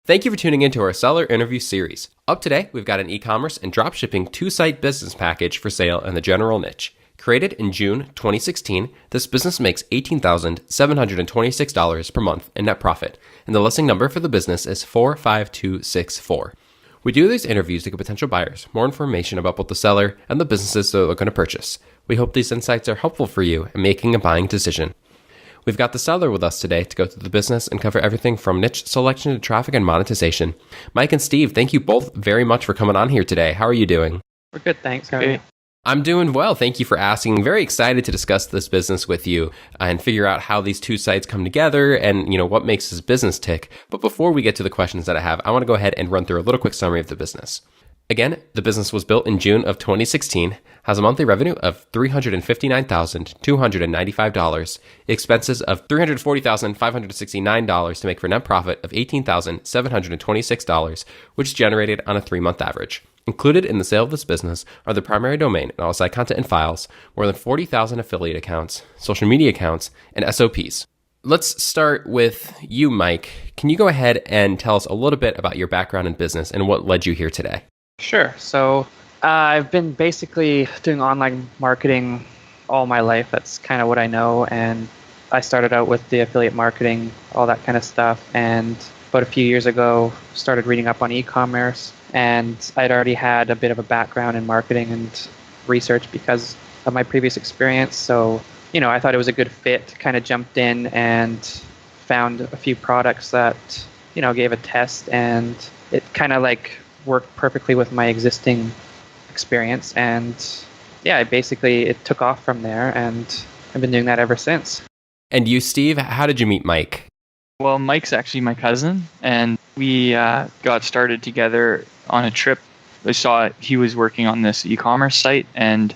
Thank you for tuning into our seller interview series. Up today, we've got an e-commerce and dropshipping two-site business package for sale in the general niche. Created in June 2016, this business makes $18,726 per month in net profit, and the listing number for the business is 45264. We do these interviews to give potential buyers more information about both the seller and the businesses they're looking to purchase. We hope these insights are helpful for you in making a buying decision. We've got the seller with us today to go through the business and cover everything from niche selection to traffic and monetization. Mike and Steve, thank you both very much for coming on here today. How are you doing? We're good, thanks. How are you? I'm doing well. Thank you for asking. Very excited to discuss this business with you and figure out how these two sites come together and, what makes this business tick. But before we get to the questions that I have, I want to go ahead and run through a little quick summary of the business. Again, the business was built in June of 2016, has a monthly revenue of $359,295, expenses of $340,569 to make for a net profit of $18,726, which is generated on a 3-month average. Included in the sale of this business are the primary domain and all site content and files, more than 40,000 affiliate accounts, social media accounts, and SOPs. Let's start with you, Mike. Can you go ahead and tell us a little bit about your background in business and what led you here today? Sure. So I've been basically doing online marketing all my life. That's kind of what I know. And I started out with the affiliate marketing, all that kind of stuff. And about a few years ago, started reading up on e-commerce. And I'd already had a bit of a background in marketing and research because of my previous experience. So, I thought it was a good fit, kind of jumped in and found a few products that, gave a test, and it kind of worked perfectly with my existing experience. And yeah, it took off from there, and I've been doing that ever since. And you, Steve, how did you meet Mike? Well, Mike's actually my cousin, and we got started together on a trip. I saw he was working on this e-commerce site, and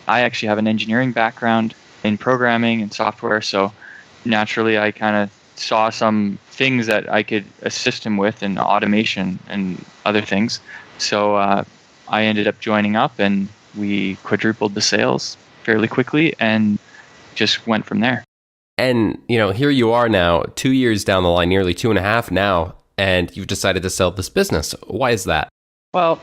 I actually have an engineering background in programming and software, so naturally I kind of saw some things that I could assist him with in automation and other things. So I ended up joining up, and we quadrupled the sales fairly quickly and just went from there. And, here you are now, 2 years down the line, nearly 2.5 now, and you've decided to sell this business. Why is that? Well,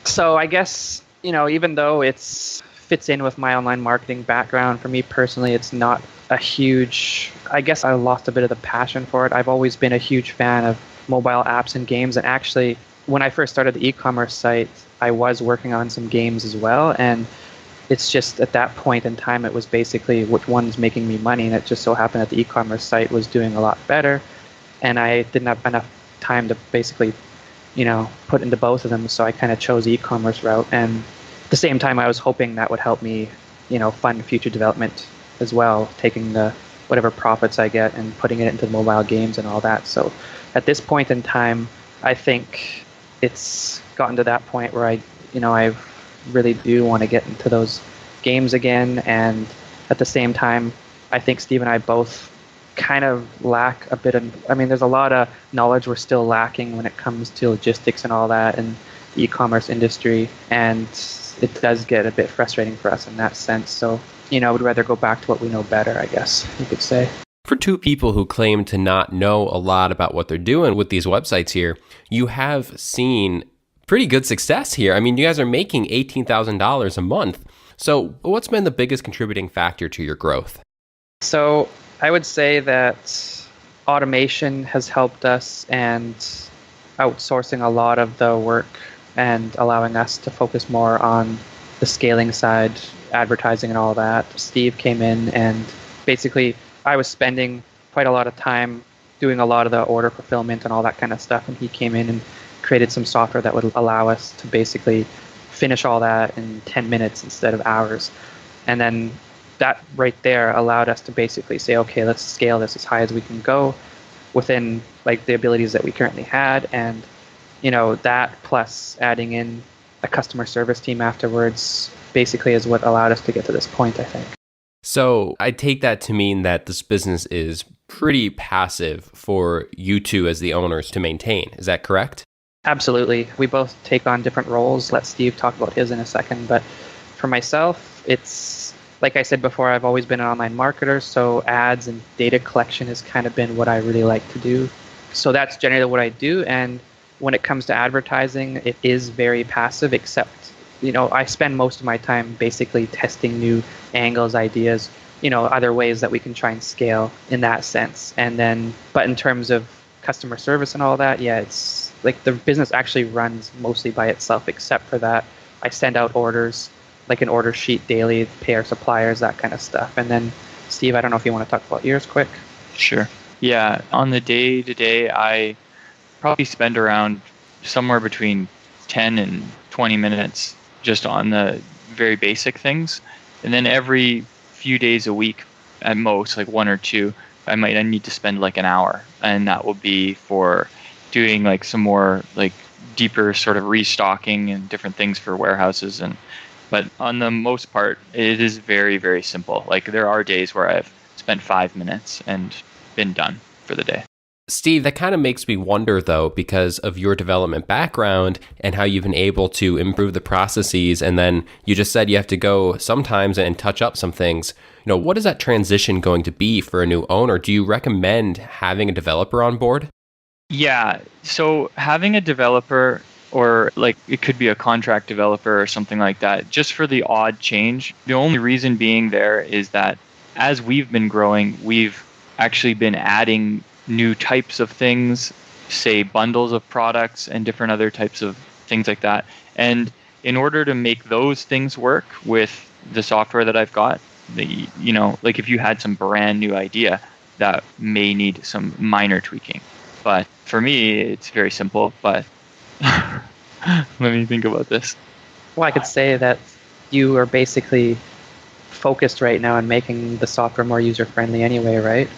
so I guess, even though it's fits in with my online marketing background, for me personally, it's not a huge, I guess I lost a bit of the passion for it. I've always been a huge fan of mobile apps and games. And actually, when I first started the e-commerce site, I was working on some games as well. And it's just at that point in time, it was basically which one's making me money. And it just so happened that the e-commerce site was doing a lot better. And I didn't have enough time to basically, put into both of them. So I kind of chose the e-commerce route. And at the same time, I was hoping that would help me, fund future development as well, taking the whatever profits I get and putting it into mobile games and all that. So at this point in time, I think it's gotten to that point where I really do want to get into those games again. And at the same time, I think Steve and I both kind of lack a bit of, there's a lot of knowledge we're still lacking when it comes to logistics and all that and the e-commerce industry. And it does get a bit frustrating for us in that sense. So, we'd rather go back to what we know better, I guess you could say. For two people who claim to not know a lot about what they're doing with these websites here, you have seen pretty good success here. You guys are making $18,000 a month. So what's been the biggest contributing factor to your growth? So I would say that automation has helped us, and outsourcing a lot of the work and allowing us to focus more on the scaling side, advertising and all that. Steve came in, and basically I was spending quite a lot of time doing a lot of the order fulfillment and all that kind of stuff, and he came in and created some software that would allow us to basically finish all that in 10 minutes instead of hours. And then that right there allowed us to basically say, okay, let's scale this as high as we can go within the abilities that we currently had. And that plus adding in a customer service team afterwards basically is what allowed us to get to this point, I think. So I take that to mean that this business is pretty passive for you two as the owners to maintain. Is that correct? Absolutely. We both take on different roles. Let Steve talk about his in a second. But for myself, it's like I said before, I've always been an online marketer. So ads and data collection has kind of been what I really like to do. So that's generally what I do. And when it comes to advertising, it is very passive, except, I spend most of my time basically testing new angles, ideas, other ways that we can try and scale in that sense. And then, but in terms of customer service and all that, yeah, it's like the business actually runs mostly by itself, except for that. I send out orders, like an order sheet daily, pay our suppliers, that kind of stuff. And then, Steve, I don't know if you want to talk about yours quick. Sure. Yeah. On the day to day, I probably spend around somewhere between 10 and 20 minutes just on the very basic things. And then every few days a week at most, like one or two, I need to spend like an hour. And that will be for doing like some more like deeper sort of restocking and different things for warehouses. But on the most part, it is very, very simple. Like there are days where I've spent 5 minutes and been done for the day. Steve, that kind of makes me wonder, though, because of your development background and how you've been able to improve the processes. And then you just said you have to go sometimes and touch up some things. What is that transition going to be for a new owner? Do you recommend having a developer on board? Yeah. So having a developer, or like it could be a contract developer or something like that, just for the odd change. The only reason being there is that as we've been growing, we've actually been adding new types of things, say bundles of products and different other types of things like that. And in order to make those things work with the software that I've got, like if you had some brand new idea, that may need some minor tweaking. But for me, it's very simple. But let me think about this. Well, I could say that you are basically focused right now on making the software more user-friendly anyway, right?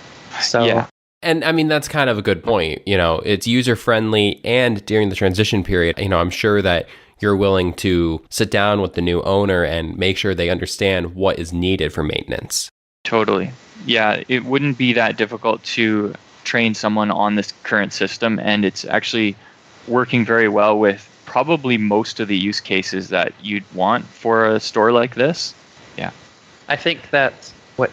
So yeah. And I mean, that's kind of a good point. It's user-friendly, and during the transition period, I'm sure that you're willing to sit down with the new owner and make sure they understand what is needed for maintenance. Totally. Yeah, it wouldn't be that difficult to train someone on this current system, and it's actually working very well with probably most of the use cases that you'd want for a store like this. Yeah. I think that what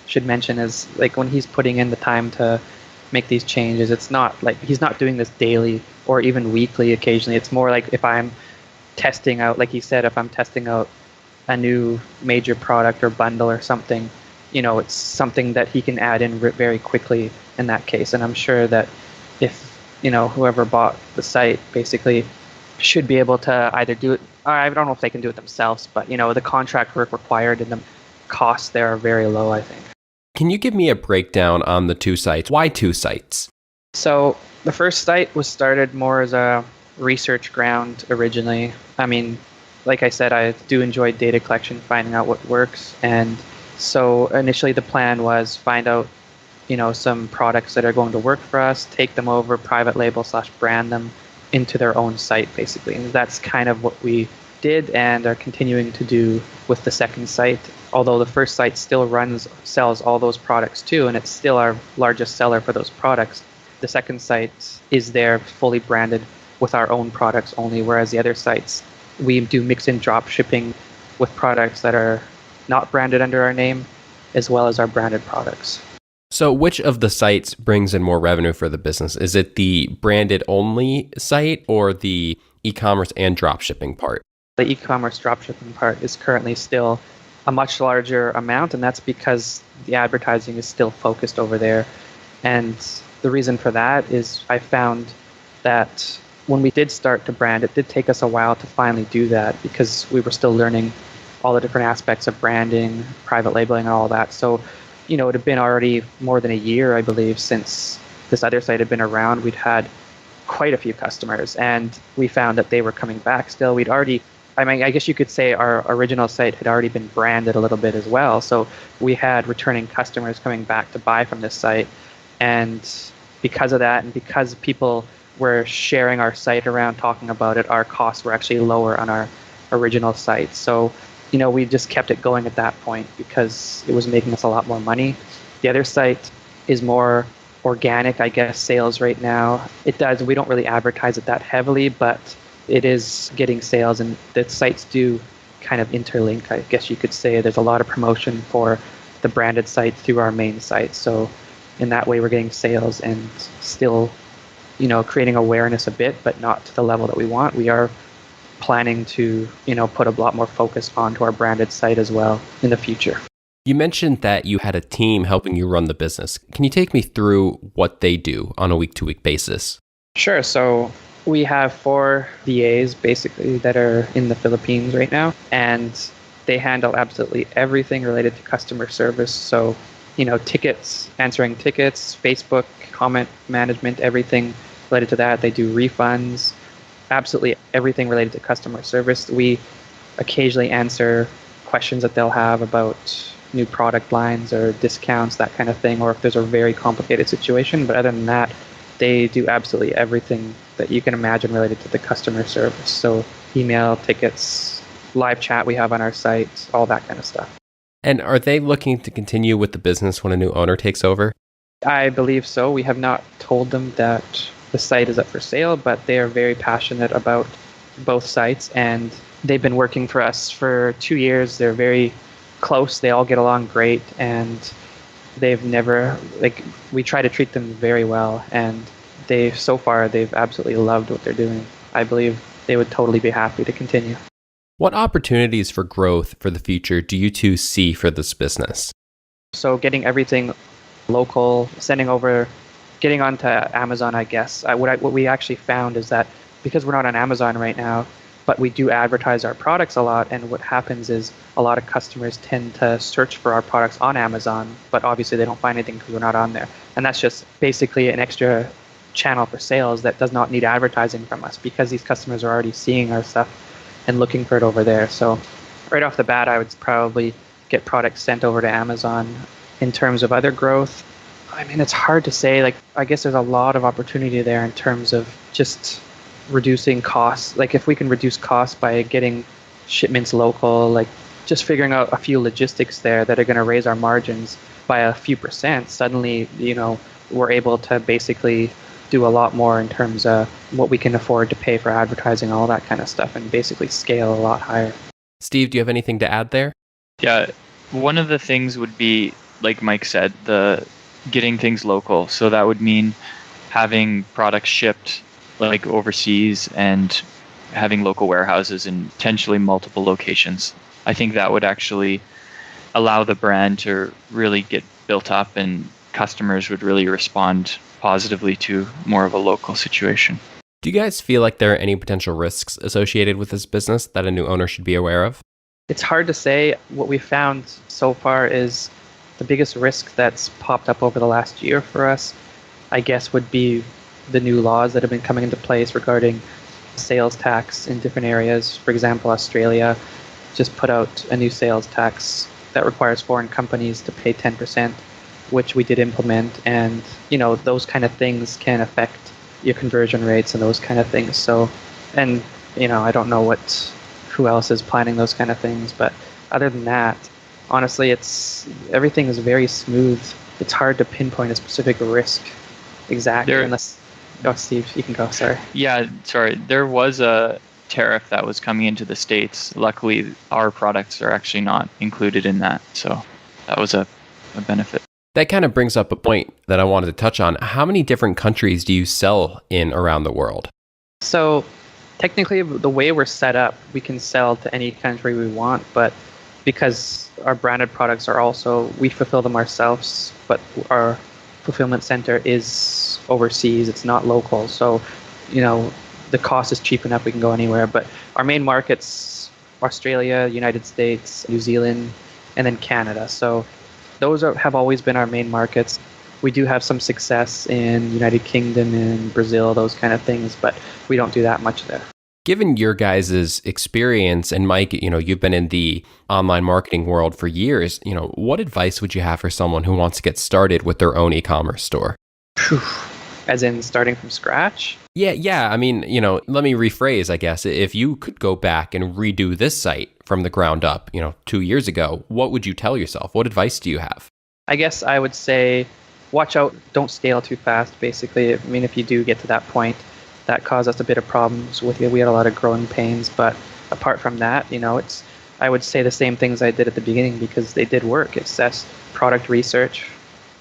should mention is like when he's putting in the time to make these changes, it's not like he's not doing this daily or even weekly occasionally. It's more like if I'm testing out, like he said, if I'm testing out a new major product or bundle or something, it's something that he can add in very quickly in that case. And I'm sure that if, whoever bought the site basically should be able to either do it, I don't know if they can do it themselves, but, the contract work required and the costs there are very low, I think. Can you give me a breakdown on the two sites? Why two sites? So the first site was started more as a research ground originally. I mean, like I said, I do enjoy data collection, finding out what works. And so initially the plan was find out, some products that are going to work for us, take them over, private label / brand them into their own site, basically. And that's kind of what we did and are continuing to do with the second site. Although the first site still sells all those products too, and it's still our largest seller for those products. The second site is there fully branded with our own products only, whereas the other sites, we do mix in drop shipping with products that are not branded under our name, as well as our branded products. So which of the sites brings in more revenue for the business? Is it the branded only site or the e-commerce and drop shipping part? The e-commerce dropshipping part is currently still a much larger amount, and that's because the advertising is still focused over there. And the reason for that is I found that when we did start to brand, it did take us a while to finally do that because we were still learning all the different aspects of branding, private labeling, and all that. So, it had been already more than a year, I believe, since this other site had been around. We'd had quite a few customers, and we found that they were coming back still. I guess you could say our original site had already been branded a little bit as well. So we had returning customers coming back to buy from this site. And because of that, and because people were sharing our site around, talking about it, our costs were actually lower on our original site. So, we just kept it going at that point because it was making us a lot more money. The other site is more organic, I guess, sales right now. We don't really advertise it that heavily, but it is getting sales, and the sites do kind of interlink, I guess you could say. There's a lot of promotion for the branded site through our main site. So In that way, we're getting sales and still, creating awareness a bit, but not to the level that we want. We are planning to, put a lot more focus onto our branded site as well in the future. You mentioned that you had a team helping you run the business. Can you take me through what they do on a week-to-week basis? Sure. So we have 4 VAs basically that are in the Philippines right now, and they handle absolutely everything related to customer service. So, tickets, answering tickets, Facebook, comment management, everything related to that. They do refunds, absolutely everything related to customer service. We occasionally answer questions that they'll have about new product lines or discounts, that kind of thing, or if there's a very complicated situation. But other than that, they do absolutely everything that you can imagine related to the customer service. So email, tickets, live chat we have on our site, all that kind of stuff. And are they looking to continue with the business when a new owner takes over? I believe so. We have not told them that the site is up for sale, but they are very passionate about both sites, and they've been working for us for 2 years. They're very close. They all get along great, and they've never, we try to treat them very well, and so far they've absolutely loved what they're doing. I believe they would totally be happy to continue. What opportunities for growth for the future do you two see for this business? So getting everything local, getting onto Amazon, I guess. What we actually found is that because we're not on Amazon right now, but we do advertise our products a lot, and what happens is a lot of customers tend to search for our products on Amazon, but obviously they don't find anything because we're not on there. And that's just basically an extra channel for sales that does not need advertising from us, because these customers are already seeing our stuff and looking for it over there. So right off the bat, I would probably get products sent over to Amazon. In terms of other growth, I mean, it's hard to say. I guess there's a lot of opportunity there in terms of just reducing costs. If we can reduce costs by getting shipments local, just figuring out a few logistics there that are going to raise our margins by a few percent, suddenly, we're able to basically do a lot more in terms of what we can afford to pay for advertising, all that kind of stuff, and basically scale a lot higher. Steve, do you have anything to add there? Yeah, one of the things would be, like Mike said, the getting things local. So that would mean having products shipped overseas and having local warehouses in potentially multiple locations. I think that would actually allow the brand to really get built up, and customers would really respond positively to more of a local situation. Do you guys feel like there are any potential risks associated with this business that a new owner should be aware of? It's hard to say. What we found so far is the biggest risk that's popped up over the last year for us, I guess, would be the new laws that have been coming into place regarding sales tax in different areas. For example, Australia just put out a new sales tax that requires foreign companies to pay 10%, which we did implement. And, those kind of things can affect your conversion rates and those kind of things. So, and, I don't know who else is planning those kind of things. But other than that, honestly, everything is very smooth. It's hard to pinpoint a specific risk exactly unless... Oh, Steve, you can go. Sorry. Yeah, sorry. There was a tariff that was coming into the States. Luckily, our products are actually not included in that. So that was a benefit. That kind of brings up a point that I wanted to touch on. How many different countries do you sell in around the world? So technically, the way we're set up, we can sell to any country we want, but because our branded products are also, we fulfill them ourselves, but our fulfillment center is overseas, it's not local. So, the cost is cheap enough, we can go anywhere. But our main markets, Australia, United States, New Zealand, and then Canada. So those have always been our main markets. We do have some success in United Kingdom and Brazil, those kind of things, but we don't do that much there. Given your guys' experience, and Mike, you've been in the online marketing world for years, what advice would you have for someone who wants to get started with their own e-commerce store? As in starting from scratch? Yeah. I mean, let me rephrase, I guess. If you could go back and redo this site from the ground up, 2 years ago, what would you tell yourself? What advice do you have? I guess I would say, watch out, don't scale too fast, basically. I mean, if you do get to that point, that caused us a bit of problems with it. We had a lot of growing pains, but apart from that, I would say the same things I did at the beginning because they did work. It's just product research,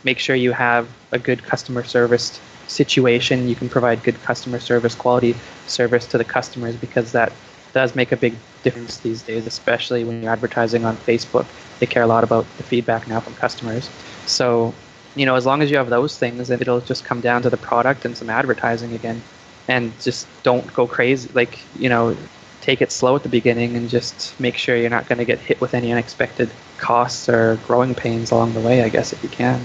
make sure you have a good customer service situation. You can provide good customer service, quality service to the customers, because that does make a big difference these days, especially when you're advertising on Facebook. They care a lot about the feedback now from customers. So, as long as you have those things, then it'll just come down to the product and some advertising again. And just don't go crazy. Take it slow at the beginning and just make sure you're not going to get hit with any unexpected costs or growing pains along the way, I guess, if you can.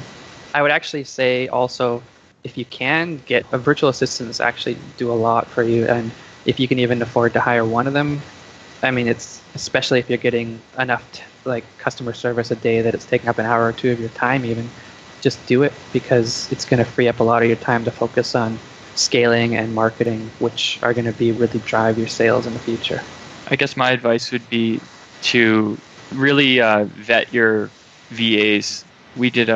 I would actually say also, if you can, get a virtual assistant actually do a lot for you. And if you can even afford to hire one of them, it's especially if you're getting enough customer service a day that it's taking up an hour or two of your time even, just do it, because it's going to free up a lot of your time to focus on scaling and marketing, which are going to be really drive your sales in the future. I guess my advice would be to really vet your VAs. We did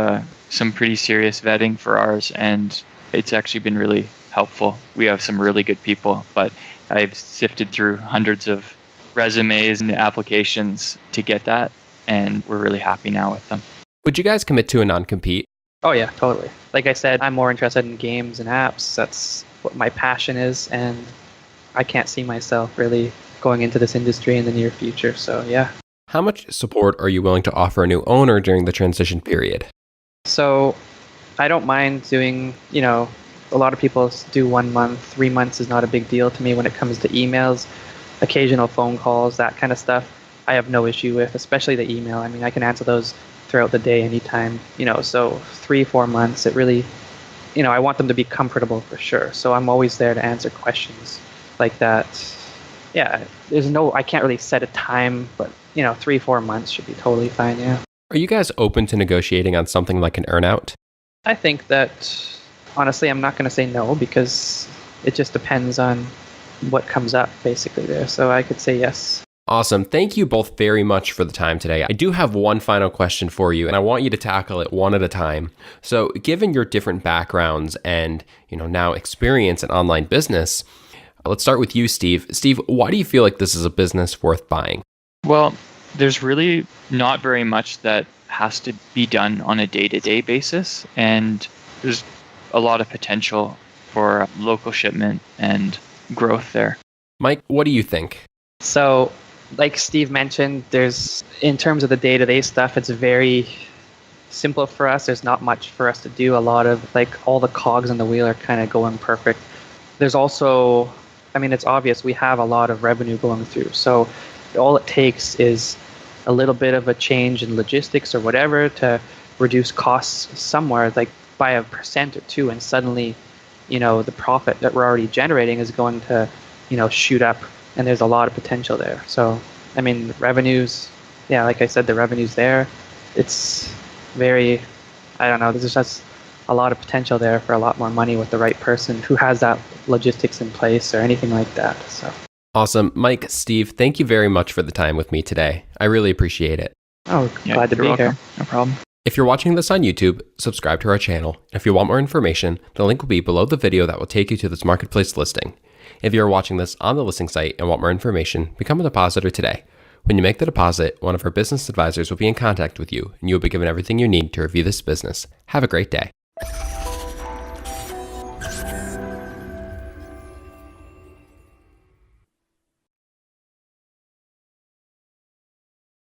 some pretty serious vetting for ours, and it's actually been really helpful. We have some really good people, but I've sifted through hundreds of resumes and applications to get that, and we're really happy now with them. Would you guys commit to a non-compete? Oh yeah, totally. Like I said, I'm more interested in games and apps. That's what my passion is, and I can't see myself really going into this industry in the near future. So yeah. How much support are you willing to offer a new owner during the transition period? So I don't mind doing, a lot of people do 1 month, 3 months is not a big deal to me when it comes to emails, occasional phone calls, that kind of stuff. I have no issue with, especially the email. I can answer those throughout the day, anytime, so 3-4 months, it really, I want them to be comfortable for sure. So I'm always there to answer questions like that. Yeah, I can't really set a time, but 3-4 months should be totally fine. Yeah. Are you guys open to negotiating on something like an earnout? I think that, honestly, I'm not going to say no, because it just depends on what comes up basically there. So I could say yes. Awesome. Thank you both very much for the time today. I do have one final question for you, and I want you to tackle it one at a time. So given your different backgrounds and, now experience in online business, let's start with you, Steve. Steve, why do you feel like this is a business worth buying? Well, there's really not very much that has to be done on a day-to-day basis, and there's a lot of potential for local shipment and growth there. Mike, what do you think? So, like Steve mentioned, in terms of the day-to-day stuff, it's very simple for us. There's not much for us to do. A lot of, all the cogs in the wheel are kind of going perfect. There's also, it's obvious we have a lot of revenue going through. So all it takes is a little bit of a change in logistics or whatever to reduce costs somewhere, by 1% or 2%, and suddenly, the profit that we're already generating is going to, shoot up, and there's a lot of potential there. So, revenues, yeah, like I said, the revenue's there. It's very, there's just a lot of potential there for a lot more money with the right person who has that logistics in place or anything like that. So. Awesome. Mike, Steve, thank you very much for the time with me today. I really appreciate it. Oh, glad to be here. No problem. If you're watching this on YouTube, subscribe to our channel. If you want more information, the link will be below the video that will take you to this marketplace listing. If you're watching this on the listing site and want more information, become a depositor today. When you make the deposit, one of our business advisors will be in contact with you, and you will be given everything you need to review this business. Have a great day.